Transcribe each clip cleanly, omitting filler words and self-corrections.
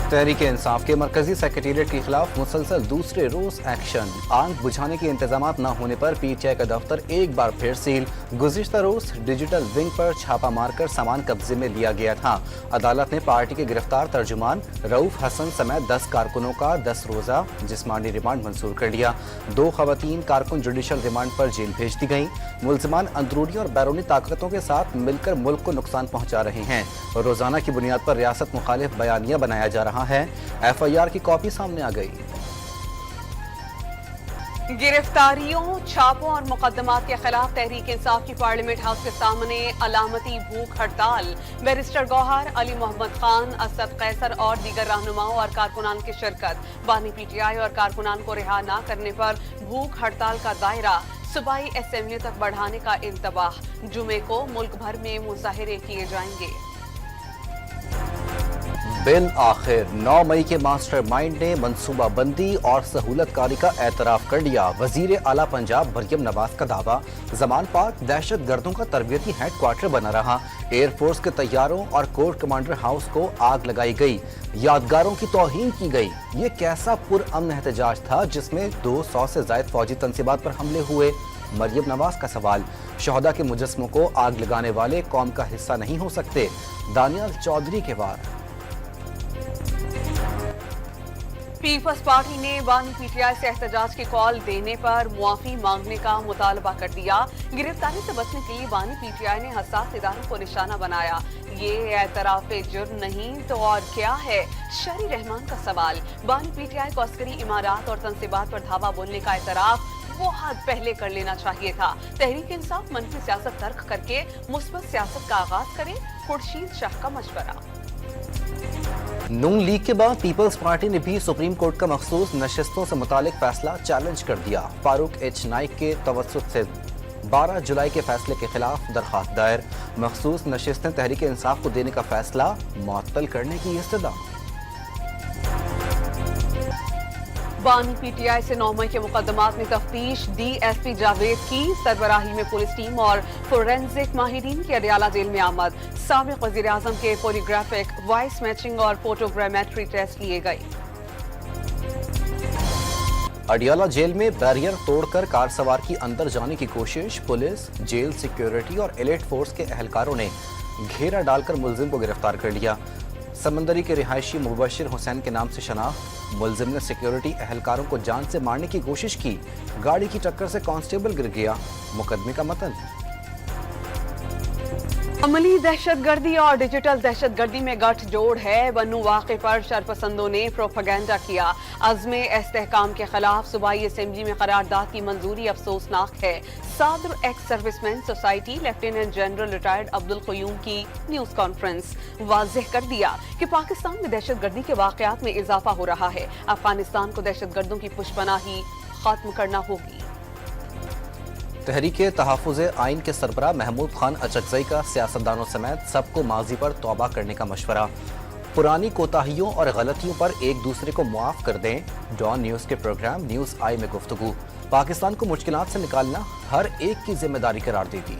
तहरीक इंसाफ के मरकजी सेक्रेटेरिएट के खिलाफ मुसलसल दूसरे रोज एक्शन। आग बुझाने के इंतजामात न होने पर पीटीआई का दफ्तर एक बार फिर सील। गुज़िश्ता रोज डिजिटल विंग पर छापा मारकर सामान कब्जे में लिया गया था। अदालत ने पार्टी के गिरफ्तार तर्जुमान रऊफ हसन समेत 10 कारकुनों का 10 रोजा जिस्मानी रिमांड मंजूर कर लिया। 2 खवातीन कारकुन जुडिशल रिमांड पर जेल भेज दी गईं। मुल्ज़िमान अंदरूनी और बैरूनी ताकतों के साथ मिलकर मुल्क को नुकसान पहुंचा रहे हैं। रोजाना की बुनियाद पर रियासत मुखालिफ बयानिया बनाया जा रहा है। एफआईआर की कॉपी सामने आ गई। गिरफ्तारियों, छापों और मुकदमात के खिलाफ तहरीक इंसाफ की पार्लियामेंट हाउस के सामने अलामती भूख हड़ताल। बैरिस्टर गौहर, अली मोहम्मद खान, असद कैसर और दीगर रहनुमाओं और कारकुनान की शिरकत। बानी पीटीआई और कारकुनान को रिहा न करने पर भूख हड़ताल का दायरा सूबाई असेंबली तक बढ़ाने का इंतबाह। जुमे को मुल्क भर में मुजाहिरे किए जाएंगे। बिल आखिर 9 मई के मास्टर माइंड ने मंसूबा बंदी और सहूलतकारी का एतराफ कर लिया। वजीर आला पंजाब मरियम नवाज का दावा, जमान पार्क दहशत गर्दों का तरबियती हेड क्वार्टर बना रहा। एयरफोर्स के तैयारों और कोर कमांडर हाउस को आग लगाई गई। यादगारों की तौहीन की गई। ये कैसा पुरअमन एहतजाज था जिसमें 200 से ज्यादा फौजी तंसीबात पर हमले हुए। मरियम नवाज का सवाल, शहदा के मुजस्मों को आग लगाने वाले कौम का हिस्सा नहीं हो सकते। दानियाल चौधरी के वार। पीपल्स पार्टी ने बानी पीटीआई से एहतजाज की कॉल देने पर मुआफी मांगने का मुतालबा कर दिया। गिरफ्तारी से बचने के लिए बानी पीटीआई ने हसास इदारों को निशाना बनाया। ये एतराफ जुर्म नहीं तो और क्या है? शरी रहमान का सवाल, बानी पीटीआई को अस्करी इमारात और तंसीबात पर धावा बोलने का एतराफ बहुत पहले कर लेना चाहिए था। तहरीक इंसाफ मनफी सियासत तर्क करके मुस्बत सियासत का आगाज करे। खुर्शीद शाह का मशवरा। नून लीग के बाद पीपल्स पार्टी ने भी सुप्रीम कोर्ट का मखसूस नशिस्तों से मुतालिक फैसला चैलेंज कर दिया। फारूक एच नाइक के तवस्सुत से 12 जुलाई के फैसले के खिलाफ दरख्वास्त दायर। मखसूस नशिस्तें तहरीक इंसाफ को देने का फैसला मुअत्तल करने की इस्तदा। बानी पीटीआई से 9 मई के मुकदमात में तफ्तीश। डीएसपी जावेद की सरबराही में पुलिस टीम और फोरेंसिक माहिरीन की अडियाला जेल में आमद। साबिक वजीर आजम के पॉलीग्राफिक, वॉइस मैचिंग और फोटोग्रामेट्री टेस्ट लिए गए। अडियाला जेल में बैरियर तोड़कर कार सवार की अंदर जाने की कोशिश। पुलिस, जेल सिक्योरिटी और एलिट फोर्स के एहलकारों ने घेरा डालकर मुलजिम को गिरफ्तार कर लिया। समंदरी के रिहायशी मुबशिर हुसैन के नाम से शनाख्त। मुलजिम ने सिक्योरिटी एहलकारों को जान से मारने की कोशिश की। गाड़ी की टक्कर से कांस्टेबल गिर गया। मुकदमे का मतन, अमली दहशतगर्दी और डिजिटल दहशतगर्दी में गठजोड़ है। बन्नू वाक़े पर शरपसंदों ने प्रोपेगेंडा किया। अज़्मे इस्तेहकाम के खिलाफ सूबाई असेंबली में करारदाद की मंजूरी अफसोसनाक है। सादर ex serviceman society lieutenant general retired Abdul Qayyum की न्यूज कॉन्फ्रेंस वाज़ेह कर दिया कि पाकिस्तान में दहशतगर्दी के वाक़यात में इजाफा हो रहा है। अफगानिस्तान को दहशतगर्दों की पुष्पनाही खत्म करना होगी। तहरीक तहफ़्फ़ुज़ आइन के सरबराह महमूद खान अचकज़ई का सियासतदानों समेत सबको माजी पर तौबा करने का मशवरा। पुरानी कोताहियों और गलतियों पर एक दूसरे को मुआफ़ कर दें। डॉन न्यूज़ के प्रोग्राम न्यूज़ आई में गुफ्तगू। पाकिस्तान को मुश्किलात से निकालना हर एक की जिम्मेदारी करार देगी।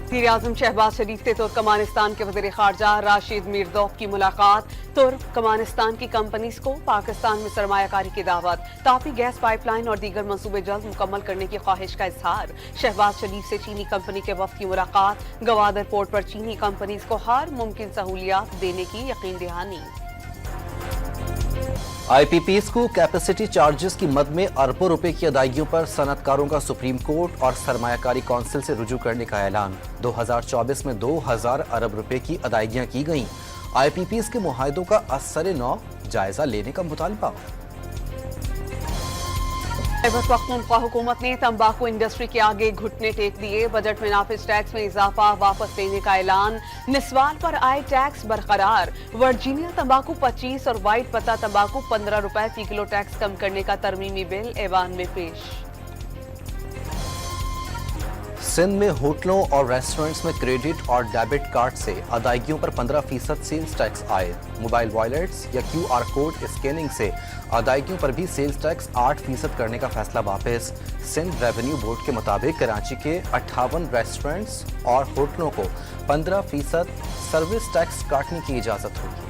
वज़ीर आज़म शहबाज शरीफ से तुर्कमानिस्तान के वज़ीर ख़ारजा राशिद मीरदौफ की मुलाकात। तुर्कमानिस्तान की कंपनीज को पाकिस्तान में सरमायाकारी की दावत। तापी गैस पाइपलाइन और दीगर मंसूबे जल्द मुकम्मल करने की ख्वाहिश का इजहार। शहबाज शरीफ से चीनी कंपनी के वफ़द की मुलाकात। गवादर पोर्ट पर चीनी कंपनीज को हर मुमकिन सहूलियात देने की यकीन दहानी। IPPs को कैपेसिटी चार्जेस की मद में अरबों रुपए की अदायगियों पर सनतकारों का सुप्रीम कोर्ट और सरमायाकारी कौंसिल से रुजू करने का ऐलान। 2024 में 2000 अरब रुपए की अदायगियां की गईं। IPPs के मुआहदों का असर नौ जायजा लेने का मुतालबा। खैबर पख्तूनख्वा हुकूमत ने तंबाकू इंडस्ट्री के आगे घुटने टेक दिए। बजट में नाफिज टैक्स में इजाफा वापस लेने का ऐलान। निस्वाल पर आए टैक्स बरकरार। वर्जीनिया तंबाकू 25 और वाइट पत्ता तंबाकू 15 रुपए फी किलो टैक्स कम करने का तरमीमी बिल ऐवान में पेश। सिंध में होटलों और रेस्टोरेंट्स में क्रेडिट और डेबिट कार्ड से अदायगियों पर 15% सेल्स टैक्स आए। मोबाइल वॉलेट्स या QR कोड स्कैनिंग से अदायगियों पर भी सेल्स टैक्स 8% करने का फैसला वापस। सिंध रेवेन्यू बोर्ड के मुताबिक कराची के 58 रेस्टोरेंट्स और होटलों को 15% सर्विस टैक्स काटने की इजाजत होगी।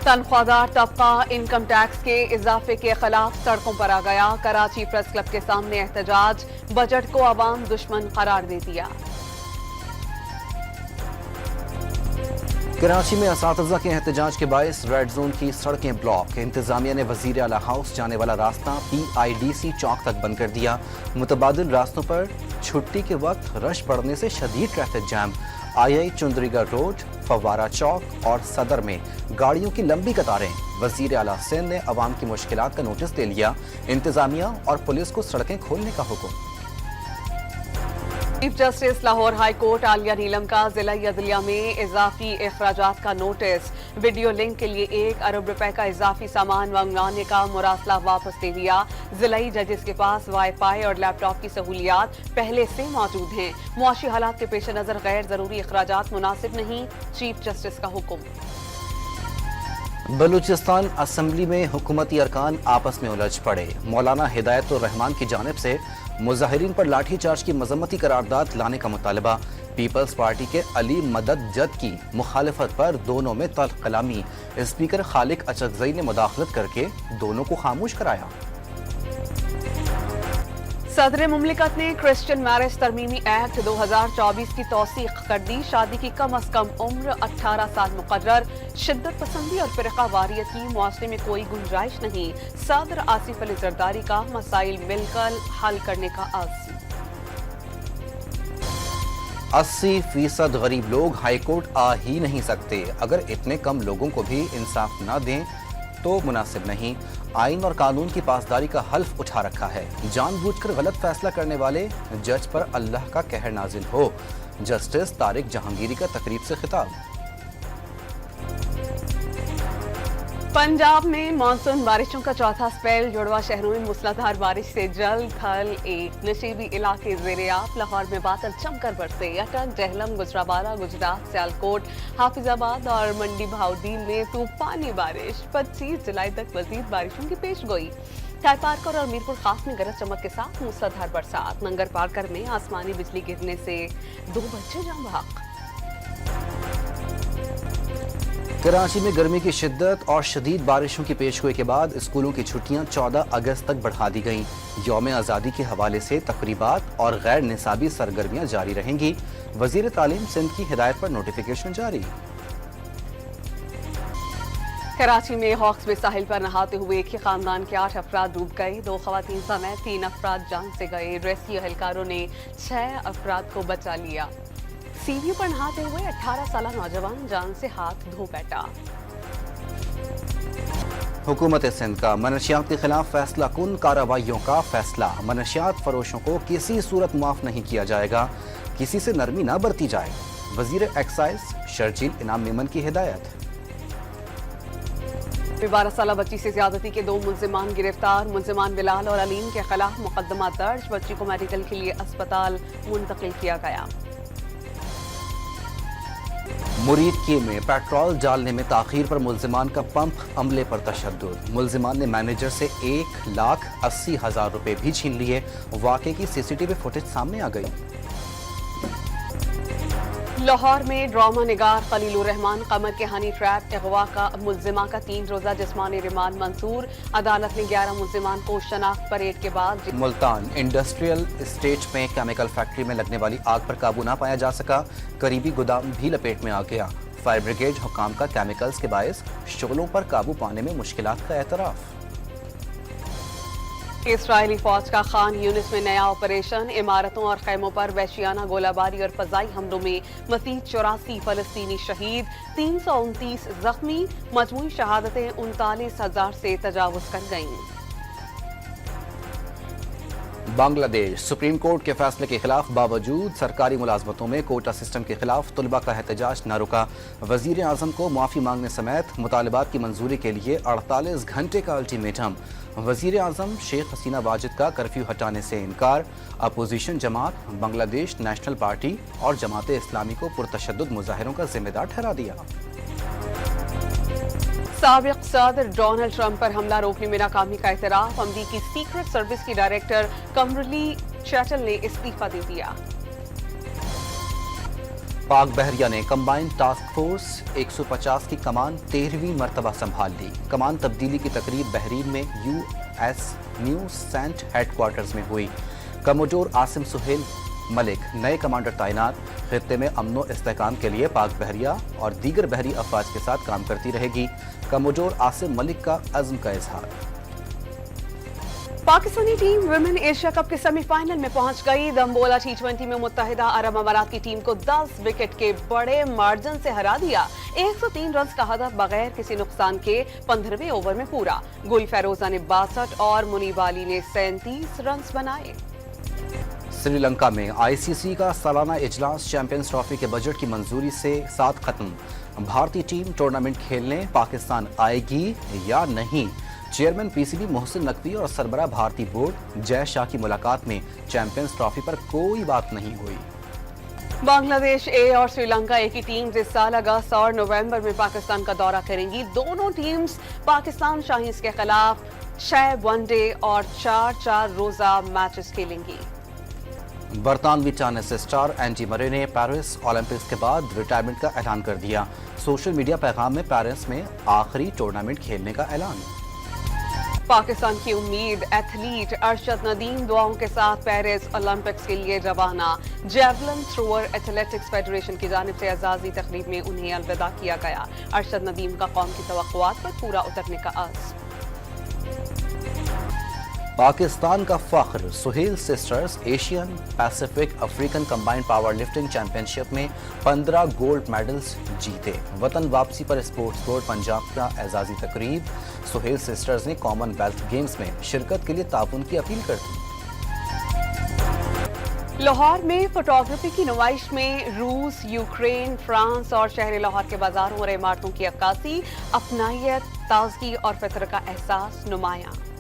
तनख्वाहदार तबका इनकम टैक्स के इजाफे के खिलाफ सड़कों पर आ गया। कराची प्रेस क्लब के सामने एहतजाज, बजट को अवाम दुश्मन करार दे दिया। कराची में असातिज़ा के एहतजाज के बायस रेड जोन की सड़कें ब्लॉक। इंतजामिया ने वजीर आला हाउस जाने वाला रास्ता PIDC चौक तक बंद कर दिया। मुतबादिल रास्तों पर छुट्टी के वक्त रश बढ़ने से शदीद traffic jam. II Chundrigarh road, फव्वारा चौक और सदर में गाड़ियों की लंबी कतारें। वजीर आला सिंध ने अवाम की मुश्किलात का नोटिस ले लिया। इंतजामिया और पुलिस को सड़कें खोलने का हुक्म। Chief Justice Lahore High Court आलिया नीलम का जिला अदलिया में इजाफी अखराजात का नोटिस। वीडियो लिंक के लिए 1 अरब रुपए का इजाफी सामान मंगवाने का मुरासला वापस दे दिया। जिलाई जजेस के पास वाईफाई और लैपटॉप की सहूलियात पहले से मौजूद हैं। मुआशी हालात के पेश नजर गैर जरूरी अखराजात मुनासिब नहीं, चीफ जस्टिस का हुक्म। बलूचिस्तान असम्बली में हुकूमती अरकान आपस में उलझ पड़े। मौलाना हिदायतुर रहमान की जानिब से मुजाहिरीन पर लाठी चार्ज की मजम्मती करारदाद लाने का मुतालबा। पीपल्स पार्टी के अली मदद जद की मुखालिफत पर दोनों में तल्ख कलामी। स्पीकर खालिक अचकजई ने मुदाखलत करके दोनों को खामोश कराया। सदर मुमलिकत ने क्रिश्चियन मैरिज तरमीमी एक्ट 2024 की तौसीक कर दी। शादी की कम अज कम उम्र 18 साल मुकर्रर। शिद्दत पसंदी और फिरका वारियत की मुआशरे में कोई गुंजाइश नहीं। सदर आसिफ अली जरदारी का मसाइल मिलकर हल करने का आज़म। 80% गरीब लोग हाईकोर्ट आ ही नहीं सकते। अगर इतने कम लोगों को भी इंसाफ ना दें तो मुनासिब नहीं। आइन और कानून की पासदारी का हल्फ उठा रखा है। जानबूझकर गलत फैसला करने वाले जज पर अल्लाह का कहर नाजिल हो। जस्टिस तारिक जहांगीरी का तकरीब से खिताब। पंजाब में मानसून बारिशों का चौथा स्पेल। जुड़वा शहरों में मूसलाधार बारिश से जल थल एक नशीबी इलाके ज़ेरे-आब। लाहौर में बादल जमकर बरसे। अटक, जहलम, गुजरावाला, गुजरात, सियालकोट, हाफिजाबाद और मंडी भाउदीन में तूफानी बारिश। 25 जुलाई तक मजीद बारिशों की पेशगोई। टाई पार्कर और मीरपुर खास में गरज चमक के साथ मूसलाधार बरसात। नंगर पार्कर में आसमानी बिजली गिरने से 2 बच्चे जान बहक। कराची में गर्मी की शिद्दत और शदीद बारिशों की पेशगोई के बाद स्कूलों की छुट्टियां 14 अगस्त तक बढ़ा दी गईं। यौम आज़ादी के हवाले से तकरीबात और गैर निसाबी सरगर्मियां जारी रहेंगी। वजीर तालीम सिंध की हिदायत पर नोटिफिकेशन जारी। कराची में हॉक्स में साहिल पर नहाते हुए एक ही खानदान के 8 अफराद डूब गए। 2 खवातीन समेत 3 अफराद जान से गए। रेस्क्यू एहलकारों ने 6 अफराद को बचा लिया। सीढ़ियों पर नहाते हुए 18 साल नौजवान जान से हाथ धो बैठा। हुकूमत सिंध का मनशियात के खिलाफ फैसला कुन कार्रवाइयों का फैसला। मनशियात फरोशों को किसी सूरत माफ नहीं किया जाएगा। किसी से नरमी ना बरती जाए। वजीर एक्साइज शर्जील इनाम मेमन की हिदायत। 12 साल बच्ची से ज्यादती के 2 मुल्जिमान गिरफ्तार। मुल्जिमान बिलाल और अलीम के खिलाफ मुकदमा दर्ज। बच्ची को मेडिकल के लिए अस्पताल मुंतकिल किया गया। मुरीदकी में पेट्रोल डालने में ताखीर पर मुल्जिमान का पंप अमले पर तशद्दुद। मुल्जिमान ने मैनेजर से 1,80,000 रुपए भी छीन लिए। वाक़े की CCTV फुटेज सामने आ गई। लाहौर में ड्रामा निगार खलीलुर रहमान कमर के हनी ट्रैप अगवा का मुल्जिमा का 3 रोजा जिस्मानी रिमांड मंजूर। अदालत ने 11 मुल्जिमान को शनाख्त परेड के बाद। मुल्तान इंडस्ट्रियल एस्टेट में केमिकल फैक्ट्री में लगने वाली आग पर काबू ना पाया जा सका। करीबी गोदाम भी लपेट में आ गया। फायर ब्रिगेड हुकाम का केमिकल्स के बायस शोलों पर काबू पाने में मुश्किलात का एतराफ। इस्राएली फौज का खान यूनिस में नया ऑपरेशन। इमारतों और खैमों पर वहशियाना गोलाबारी और फजाई हमलों में मज़ीद 84 फलस्तीनी शहीद, 329 जख्मी। मजमूई शहादतें 39,000 से तजावुज कर गईं। بنگلہ دیش سپریم کورٹ کے فیصلے کے خلاف باوجود سرکاری ملازمتوں میں کوٹا سسٹم کے خلاف طلباء کا احتجاج نہ رکا۔ وزیر اعظم کو معافی مانگنے سمیت مطالبات کی منظوری کے لیے 48 گھنٹے کا الٹیمیٹم۔ وزیر اعظم شیخ حسینہ واجد کا کرفیو ہٹانے سے انکار۔ اپوزیشن جماعت بنگلہ دیش نیشنل پارٹی اور جماعت اسلامی کو پرتشدد مظاہروں کا ذمہ دار ٹھہرا دیا۔ سابق صدر ڈونلڈ ٹرمپ پر حملہ روکنے میں ناکامی کا اعتراف۔ امریکی سیکرٹ سروس کی ڈائریکٹر کمبرلی چیٹل نے استعفیٰ دے دیا۔ پاک بحریہ نے کمبائنڈ ٹاسک فورس 150 کی کمان 13ویں مرتبہ سنبھال لی۔ کمان تبدیلی کی تقریب بحرین میں U S NAVCENT headquarters میں ہوئی۔ کموڈور عاصم سہیل ملک نئے کمانڈر تعینات۔ خطے میں امن و استحکام کے لیے پاک بحریہ اور دیگر بحری افواج کے ساتھ کام کرتی رہے گی۔ کموڈور عاصم ملک کا عزم کا اظہار۔ Pakistani team women Asia cup کے سیمی فائنل میں پہنچ گئی۔ دمبولا ٹی20 میں متحدہ عرب امارات کی ٹیم کو 10 وکٹ کے بڑے مارجن سے ہرا دیا۔ 103 رنز کا ہدف بغیر کسی نقصان کے 15ویں اوور میں پورا۔ گل فیروزہ نے 62 اور منیب علی نے 37 رنز بنائے۔ سری لنکا میں آئی سی سی کا سالانہ اجلاس چیمپئنز ٹرافی کے بجٹ کی منظوری سے ساتھ ختم۔ بھارتی ٹیم ٹورنامنٹ کھیلنے پاکستان آئے گی یا نہیں؟ Chairman P C B Mohsin Naqvi اور سربراہ بھارتی بورڈ جے شاہ کی ملاقات میں چیمپئنز ٹرافی پر کوئی بات نہیں ہوئی۔ بنگلہ دیش اے اور سری لنکا اے کی ٹیمز اس سال اگست اور نومبر میں پاکستان کا دورہ کریں گی۔ دونوں ٹیمز پاکستان شاہینز کے خلاف 6 ون ڈے اور 4 روزہ میچز کھیلیں گی۔ برطانوی ٹینس اسٹار اینڈی مرے نے پیرس اولمپکس کے بعد ریٹائرمنٹ کا اعلان کر دیا۔ سوشل میڈیا پیغام میں پیرس میں آخری ٹورنامنٹ کھیلنے کا اعلان۔ پاکستان کی امید ایتھلیٹ ارشد ندیم دعاؤں کے ساتھ پیرس اولمپکس کے لیے روانہ۔ جیولن تھروور ایتھلیٹکس فیڈریشن کی جانب سے اعزازی تقریب میں انہیں الوداع کیا گیا۔ ارشد ندیم کا قوم کی توقعات پر پورا اترنے کا عزم۔ پاکستان کا فخر Sohail Sisters Asian Pacific African Combined Powerlifting Championship میں 15 گولڈ میڈلز جیتے۔ وطن واپسی پر اسپورٹس بورڈ پنجاب کا اعزازی تقریب۔ سہیل سسٹرز نے کامن ویلتھ گیمز میں شرکت کے لیے تعاون کی اپیل کر دی۔ لاہور میں فوٹوگرافی کی نمائش میں روس، یوکرین، فرانس اور شہر لاہور کے بازاروں اور عمارتوں کی عکاسی۔ اپنائیت، تازگی اور فطر کا احساس نمایاں۔